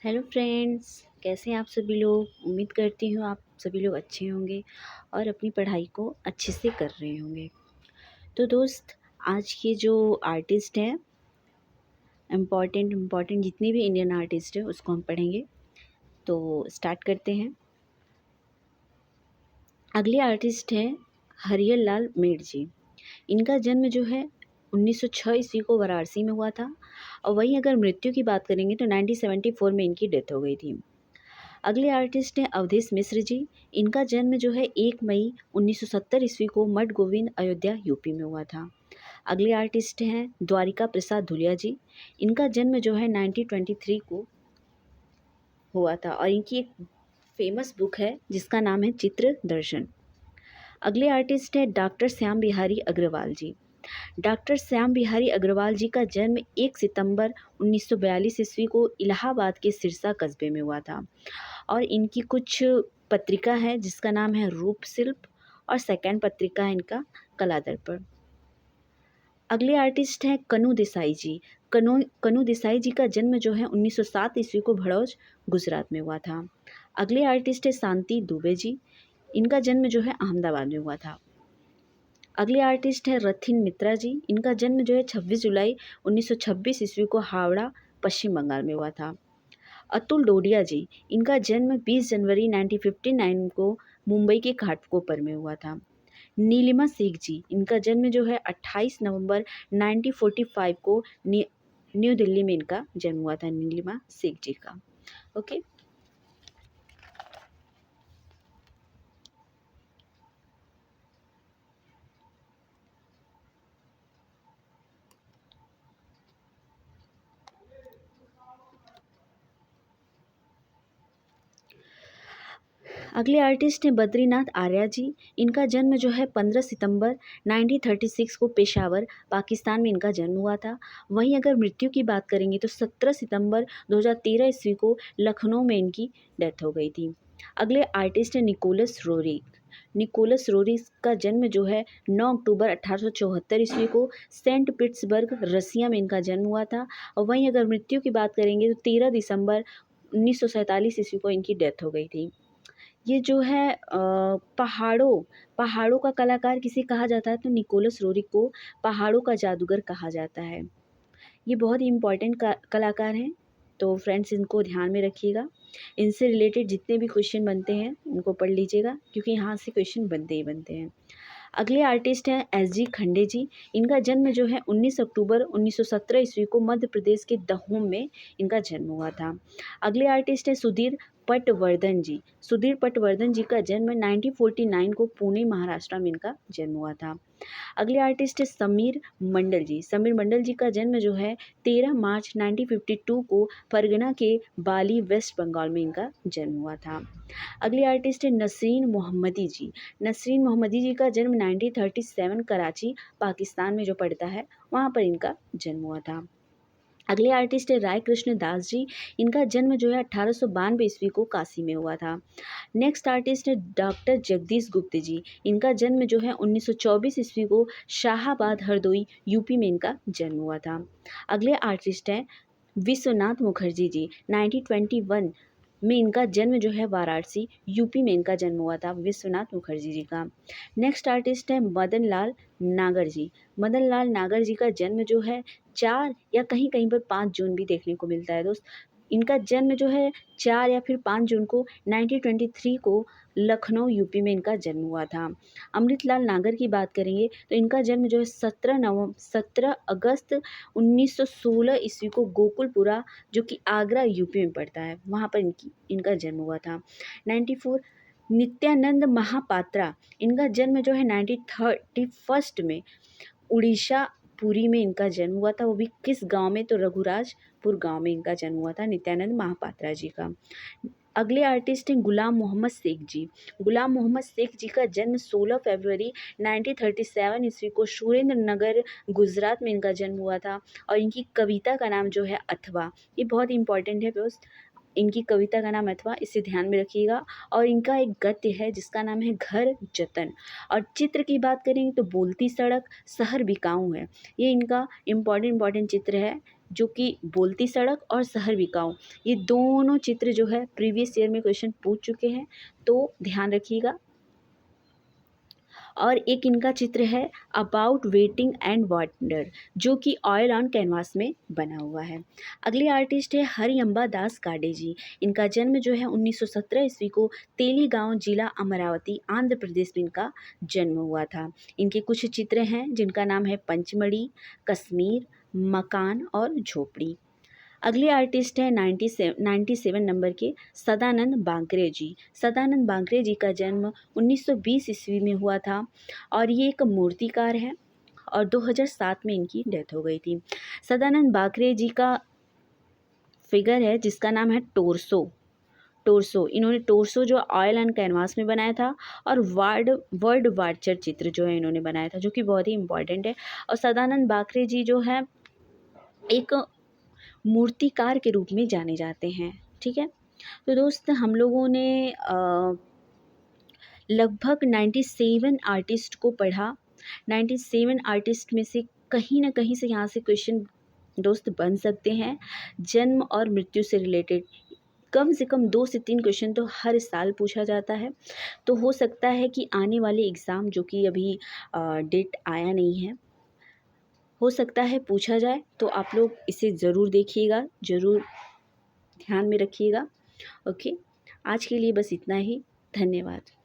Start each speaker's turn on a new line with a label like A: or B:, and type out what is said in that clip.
A: Hello friends, कैसे हैं आप सभी लोग। उम्मीद करती हूँ आप सभी लोग अच्छे होंगे और अपनी पढ़ाई को अच्छे से कर रहे होंगे। तो दोस्त, आज के जो आर्टिस्ट हैं, इम्पॉर्टेंट जितने भी इंडियन आर्टिस्ट हैं उसको हम पढ़ेंगे। तो स्टार्ट करते हैं। अगले आर्टिस्ट हैं हरियर लाल मेड जी। इनका जन्म जो है 1906 ईस्वी को वाराणसी में हुआ था। और वहीं अगर मृत्यु की बात करेंगे तो 1974 में इनकी डेथ हो गई थी। अगले आर्टिस्ट हैं अवधेश मिश्र जी। इनका जन्म जो है 1 मई 1970 ईस्वी को मठ गोविंद अयोध्या यूपी में हुआ था। अगले आर्टिस्ट हैं द्वारिका प्रसाद धुलिया जी। इनका जन्म जो है 1923 को हुआ था और इनकी एक फेमस बुक है जिसका नाम है चित्र दर्शन। अगले आर्टिस्ट हैं डॉक्टर श्याम बिहारी अग्रवाल जी। डॉक्टर श्याम बिहारी अग्रवाल जी का जन्म 1 सितंबर 1942 ईस्वी को इलाहाबाद के सिरसा कस्बे में हुआ था। और इनकी कुछ पत्रिका है जिसका नाम है रूप शिल्प, और सेकंड पत्रिका है इनका कला दर्पण। अगले आर्टिस्ट हैं कनु देसाई जी। कनु देसाई जी का जन्म जो है 1907 ईस्वी को भड़ौज गुजरात में हुआ था। अगले आर्टिस्ट है शांति दुबे जी। इनका जन्म जो है अहमदाबाद में हुआ था। अगले आर्टिस्ट है रथिन मित्रा जी। इनका जन्म जो है 26 जुलाई 1926 ईस्वी को हावड़ा पश्चिम बंगाल में हुआ था। अतुल डोडिया जी। इनका जन्म 20 जनवरी 1959 को मुंबई के घाटकोपर में हुआ था। नीलिमा शेख जी। इनका जन्म जो है 28 नवंबर 1945 को न्यू दिल्ली में इनका जन्म हुआ था, नीलिमा शेख जी का। ओके। अगले आर्टिस्ट हैं बद्रीनाथ आर्या जी। इनका जन्म जो है 15 सितंबर 1936 को पेशावर पाकिस्तान में इनका जन्म हुआ था। वहीं अगर मृत्यु की बात करेंगे तो 17 सितंबर 2013 ईस्वी को लखनऊ में इनकी डेथ हो गई थी। अगले आर्टिस्ट हैं निकोलस रोरी। निकोलस रोरी का जन्म जो है 9 अक्टूबर 1874 ईस्वी को सेंट पीटर्सबर्ग रसिया में इनका जन्म हुआ था। और वहीं अगर मृत्यु की बात करेंगे तो 13 दिसंबर 1947 ईस्वी को इनकी डेथ हो गई थी। ये जो है पहाड़ों का कलाकार किसे कहा जाता है तो निकोलस रोरी को पहाड़ों का जादूगर कहा जाता है। ये बहुत ही इम्पोर्टेंट कलाकार हैं। तो फ्रेंड्स, इनको ध्यान में रखिएगा। इनसे रिलेटेड जितने भी क्वेश्चन बनते हैं उनको पढ़ लीजिएगा, क्योंकि यहाँ से क्वेश्चन बनते ही बनते हैं। अगले आर्टिस्ट हैं एस.जी. खंडे जी। इनका जन्म जो है 19 अक्टूबर 1917 ईस्वी को मध्य प्रदेश के दहोम में इनका जन्म हुआ था। अगले आर्टिस्ट हैं सुधीर पटवर्धन जी। सुधीर पटवर्धन जी का जन्म 1949 को पुणे महाराष्ट्र में इनका जन्म हुआ था। अगले आर्टिस्ट है समीर मंडल जी। समीर मंडल जी का जन्म जो है 13 मार्च 1952 को फरगना के बाली वेस्ट बंगाल में इनका जन्म हुआ था। अगले आर्टिस्ट है नसरीन मोहम्मदी जी। नसरीन मोहम्मदी जी का जन्म 1937 कराची पाकिस्तान में जो पड़ता है वहाँ पर इनका जन्म हुआ था। अगले आर्टिस्ट है राय कृष्ण दास जी। इनका जन्म जो है 1892 ईस्वी को काशी में हुआ था। नेक्स्ट आर्टिस्ट है डॉक्टर जगदीश गुप्त जी। इनका जन्म जो है 1924 ईस्वी को शाहाबाद हरदोई यूपी में इनका जन्म हुआ था। अगले आर्टिस्ट हैं विश्वनाथ मुखर्जी जी। 1921 में इनका जन्म जो है वाराणसी यूपी में इनका जन्म हुआ था, विश्वनाथ मुखर्जी जी का। नेक्स्ट आर्टिस्ट है मदन लाल नागर जी। मदन लाल नागर जी का जन्म जो है 4 या कहीं कहीं पर 5 जून भी देखने को मिलता है दोस्त। इनका जन्म जो है 4 या फिर 5 जून को 1923 को लखनऊ यूपी में इनका जन्म हुआ था। अमृतलाल नागर की बात करेंगे तो इनका जन्म जो है 17 अगस्त 1916 ईस्वी को गोकुलपुरा, जो कि आगरा यूपी में पड़ता है, वहाँ पर इनका जन्म हुआ था। 94 नित्यानंद महापात्रा। इनका जन्म जो है 1931 में उड़ीसा पुरी में इनका जन्म हुआ था, वो भी किस गांव में तो रघुराजपुर गांव में इनका जन्म हुआ था नृत्यानंद महापात्रा जी का। अगले आर्टिस्ट हैं गुलाम मोहम्मद शेख जी। गुलाम मोहम्मद शेख जी का जन्म 16 फरवरी 1937 ईस्वी को सुरेंद्र नगर गुजरात में इनका जन्म हुआ था। और इनकी कविता का नाम जो है अथवा, ये बहुत इंपॉर्टेंट है दोस्त। इनकी कविता का नाम अथवा, इसे ध्यान में रखिएगा। और इनका एक गद्य है जिसका नाम है घर जतन। और चित्र की बात करेंगे तो बोलती सड़क शहर बिकाऊ है, ये इनका इम्पॉर्टेंट चित्र है जो कि बोलती सड़क और शहर बिकाऊ, ये दोनों चित्र जो है प्रीवियस ईयर में क्वेश्चन पूछ चुके हैं, तो ध्यान रखिएगा। और एक इनका चित्र है अबाउट वेटिंग एंड वंडर, जो कि ऑयल ऑन कैनवास में बना हुआ है। अगले आर्टिस्ट है हरिअंबा दास काडे जी। इनका जन्म जो है 1917 ईस्वी को तेलीगांव जिला अमरावती आंध्र प्रदेश में इनका जन्म हुआ था। इनके कुछ चित्र हैं जिनका नाम है पंचमढ़ी, कश्मीर, मकान और झोपड़ी। अगले आर्टिस्ट है 97 नंबर के सदानंद बांकरे जी। सदानंद बांकरे जी का जन्म 1920 ईस्वी में हुआ था और ये एक मूर्तिकार हैं और 2007 में इनकी डेथ हो गई थी। सदानंद बांकरे जी का फिगर है जिसका नाम है टोरसो। टोरसो, इन्होंने टोरसो जो ऑयल एंड कैनवास में बनाया था, और वर्ड वार्चर चित्र जो है इन्होंने बनाया था, जो कि बहुत ही इंपॉर्टेंट है। और सदानंद बांकरे जी जो है एक मूर्तिकार के रूप में जाने जाते हैं। ठीक है, तो दोस्त हम लोगों ने लगभग 97 आर्टिस्ट को पढ़ा। 97 आर्टिस्ट में से कहीं ना कहीं से यहाँ से क्वेश्चन दोस्त बन सकते हैं जन्म और मृत्यु से रिलेटेड। कम से कम 2 से 3 क्वेश्चन तो हर साल पूछा जाता है। तो हो सकता है कि आने वाले एग्ज़ाम, जो कि अभी डेट आया नहीं है, हो सकता है पूछा जाए, तो आप लोग इसे ज़रूर देखिएगा, ज़रूर ध्यान में रखिएगा। ओके, आज के लिए बस इतना ही। धन्यवाद।